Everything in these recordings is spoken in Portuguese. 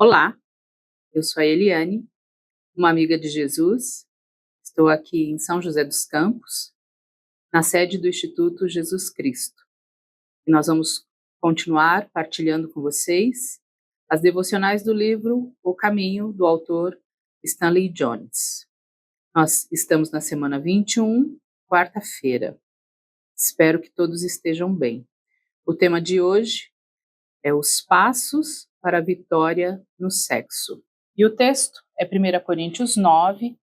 Olá, eu sou a Eliane, uma amiga de Jesus. Estou aqui em São José dos Campos, na sede do Instituto Jesus Cristo. E nós vamos continuar partilhando com vocês as devocionais do livro O Caminho, do autor Stanley Jones. Nós estamos na semana 21, quarta-feira. Espero que todos estejam bem. O tema de hoje é os passos para a vitória no sexo. E o texto é 1 Coríntios 9,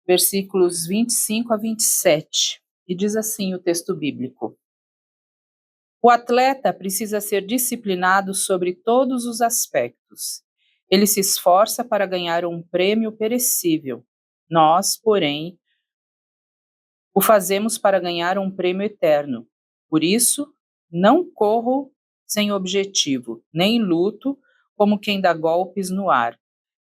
versículos 25 a 27. E diz assim o texto bíblico: O atleta precisa ser disciplinado sobre todos os aspectos. Ele se esforça para ganhar um prêmio perecível. Nós, porém, o fazemos para ganhar um prêmio eterno. Por isso, não corro sem objetivo, nem luto como quem dá golpes no ar.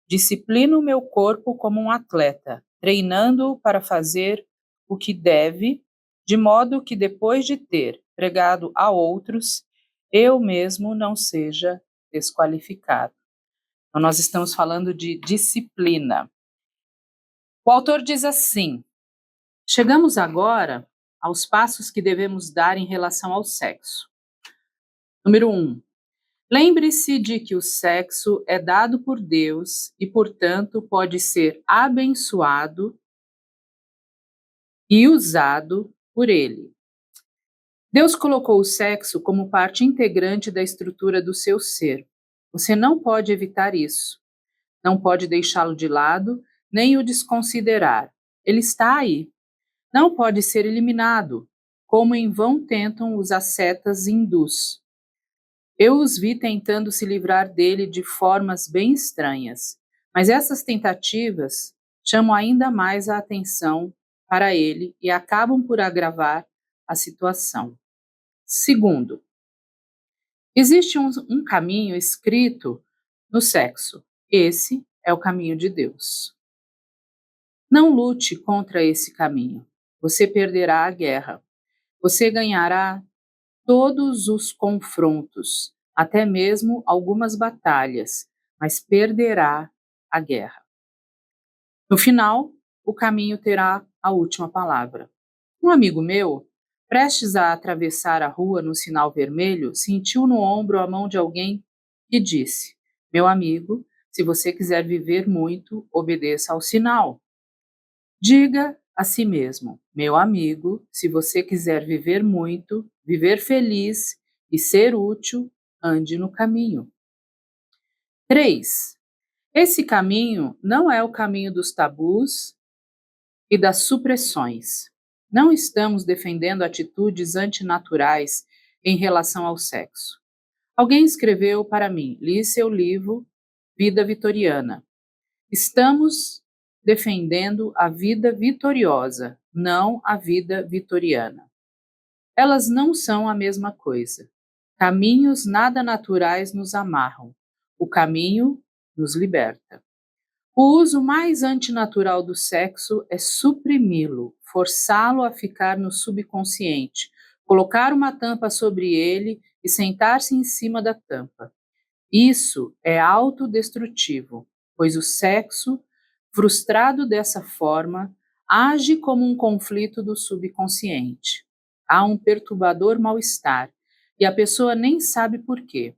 Disciplino o meu corpo como um atleta, treinando-o para fazer o que deve, de modo que depois de ter pregado a outros, eu mesmo não seja desqualificado. Então, nós estamos falando de disciplina. O autor diz assim: chegamos agora aos passos que devemos dar em relação ao sexo. Número 1. Lembre-se de que o sexo é dado por Deus e, portanto, pode ser abençoado e usado por Ele. Deus colocou o sexo como parte integrante da estrutura do seu ser. Você não pode evitar isso. Não pode deixá-lo de lado, nem o desconsiderar. Ele está aí. Não pode ser eliminado, como em vão tentam os ascetas hindus. Eu os vi tentando se livrar dele de formas bem estranhas, mas essas tentativas chamam ainda mais a atenção para ele e acabam por agravar a situação. Segundo, existe um caminho escrito no sexo. Esse é o caminho de Deus. Não lute contra esse caminho. Você perderá a guerra. Você ganhará todos os confrontos, até mesmo algumas batalhas, mas perderá a guerra. No final, o caminho terá a última palavra. Um amigo meu, prestes a atravessar a rua no sinal vermelho, sentiu no ombro a mão de alguém e disse: Meu amigo, se você quiser viver muito, obedeça ao sinal. Diga a si mesmo: meu amigo, se você quiser viver muito, viver feliz e ser útil, ande no caminho. 3. Esse caminho não é o caminho dos tabus e das supressões. Não estamos defendendo atitudes antinaturais em relação ao sexo. Alguém escreveu para mim, li seu livro Vida Vitoriana. Estamos defendendo a vida vitoriosa, não a vida vitoriana. Elas não são a mesma coisa. Caminhos nada naturais nos amarram. O caminho nos liberta. O uso mais antinatural do sexo é suprimi-lo, forçá-lo a ficar no subconsciente, colocar uma tampa sobre ele e sentar-se em cima da tampa. Isso é autodestrutivo, pois o sexo, frustrado dessa forma, age como um conflito do subconsciente. Há um perturbador mal-estar e a pessoa nem sabe por quê.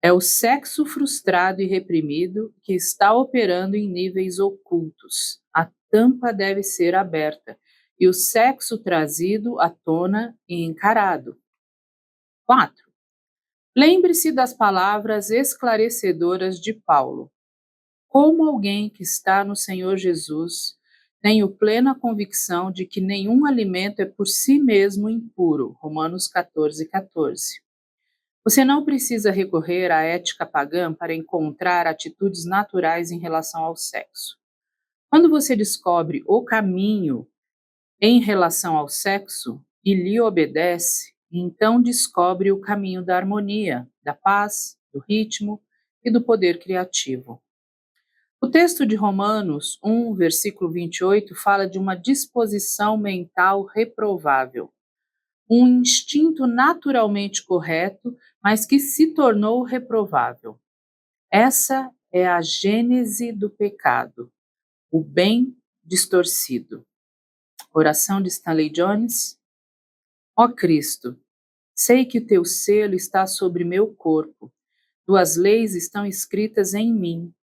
É o sexo frustrado e reprimido que está operando em níveis ocultos. A tampa deve ser aberta e o sexo trazido à tona e encarado. 4. Lembre-se das palavras esclarecedoras de Paulo. Como alguém que está no Senhor Jesus, tenho plena convicção de que nenhum alimento é por si mesmo impuro. Romanos 14:14. Você não precisa recorrer à ética pagã para encontrar atitudes naturais em relação ao sexo. Quando você descobre o caminho em relação ao sexo e lhe obedece, então descobre o caminho da harmonia, da paz, do ritmo e do poder criativo. O texto de Romanos 1, versículo 28, fala de uma disposição mental reprovável, um instinto naturalmente correto, mas que se tornou reprovável. Essa é a gênese do pecado, o bem distorcido. Oração de Stanley Jones. Ó Cristo, sei que o teu selo está sobre meu corpo, tuas leis estão escritas em mim.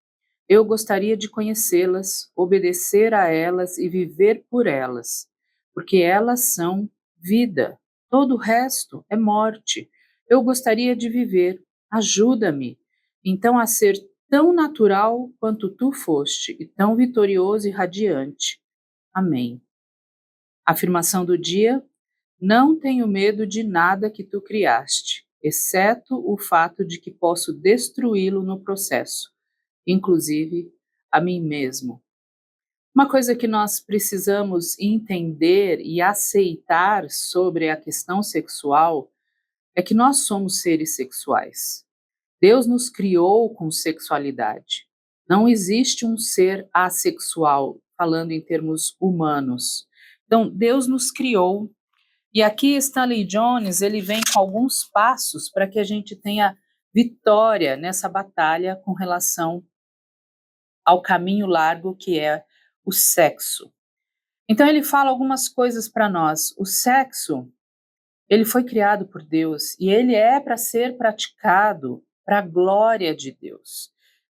Eu gostaria de conhecê-las, obedecer a elas e viver por elas, porque elas são vida. Todo o resto é morte. Eu gostaria de viver. Ajuda-me, então, a ser tão natural quanto tu foste, e tão vitorioso e radiante. Amém. Afirmação do dia: não tenho medo de nada que tu criaste, exceto o fato de que posso destruí-lo no processo, inclusive a mim mesmo. Uma coisa que nós precisamos entender e aceitar sobre a questão sexual é que nós somos seres sexuais. Deus nos criou com sexualidade. Não existe um ser assexual, falando em termos humanos. Então, Deus nos criou. E aqui Stanley Jones, ele vem com alguns passos para que a gente tenha vitória nessa batalha com relação ao caminho largo que é o sexo. Então ele fala algumas coisas para nós. O sexo, ele foi criado por Deus e ele é para ser praticado para a glória de Deus,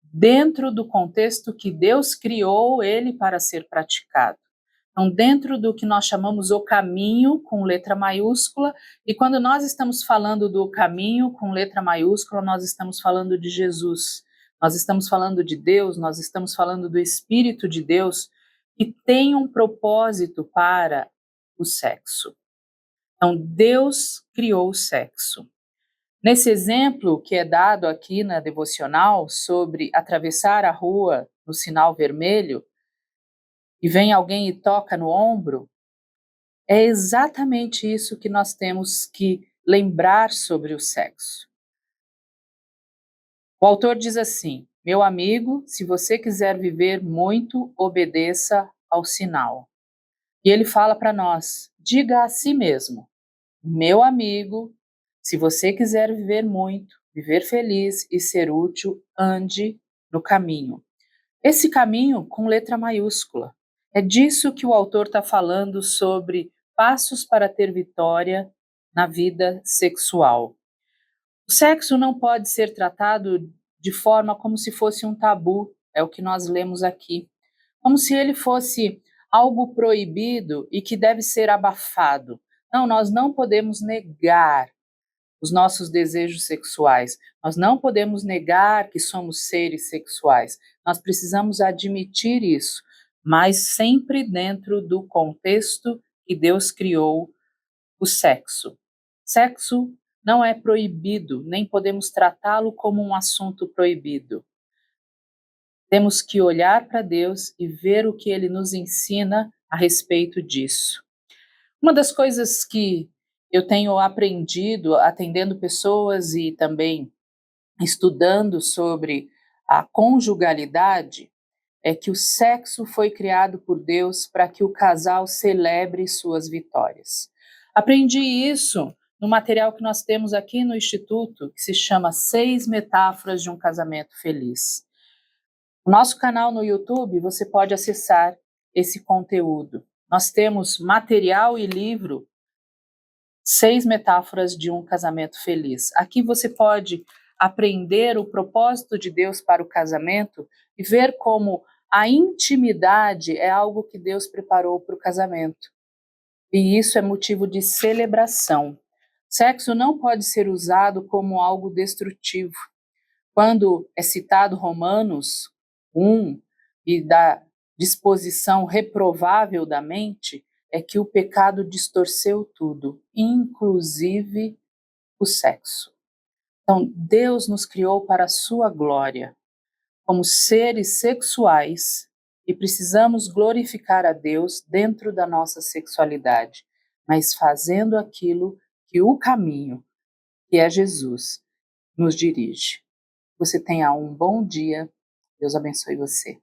dentro do contexto que Deus criou ele para ser praticado. Então, dentro do que nós chamamos o caminho, com letra maiúscula, e quando nós estamos falando do caminho com letra maiúscula, nós estamos falando de Jesus, nós estamos falando de Deus, nós estamos falando do Espírito de Deus, que tem um propósito para o sexo. Então, Deus criou o sexo. Nesse exemplo que é dado aqui na devocional sobre atravessar a rua no sinal vermelho, e vem alguém e toca no ombro, é exatamente isso que nós temos que lembrar sobre o sexo. O autor diz assim: meu amigo, se você quiser viver muito, obedeça ao sinal. E ele fala para nós: diga a si mesmo, meu amigo, se você quiser viver muito, viver feliz e ser útil, ande no caminho. Esse caminho com letra maiúscula. É disso que o autor está falando sobre passos para ter vitória na vida sexual. O sexo não pode ser tratado de forma como se fosse um tabu, é o que nós lemos aqui. Como se ele fosse algo proibido e que deve ser abafado. Não, nós não podemos negar os nossos desejos sexuais. Nós não podemos negar que somos seres sexuais. Nós precisamos admitir isso, mas sempre dentro do contexto que Deus criou o sexo. Sexo não é proibido, nem podemos tratá-lo como um assunto proibido. Temos que olhar para Deus e ver o que Ele nos ensina a respeito disso. Uma das coisas que eu tenho aprendido atendendo pessoas e também estudando sobre a conjugalidade é que o sexo foi criado por Deus para que o casal celebre suas vitórias. Aprendi isso no material que nós temos aqui no Instituto, que se chama 6 Metáforas de um Casamento Feliz. No nosso canal no YouTube, você pode acessar esse conteúdo. Nós temos material e livro 6 metáforas de um casamento feliz. Aqui você pode aprender o propósito de Deus para o casamento e ver como a intimidade é algo que Deus preparou para o casamento. E isso é motivo de celebração. Sexo não pode ser usado como algo destrutivo. Quando é citado Romanos 1 e da disposição reprovável da mente, é que o pecado distorceu tudo, inclusive o sexo. Então, Deus nos criou para a sua glória, como seres sexuais, e precisamos glorificar a Deus dentro da nossa sexualidade, mas fazendo aquilo que o caminho, que é Jesus, nos dirige. Você tenha um bom dia. Deus abençoe você.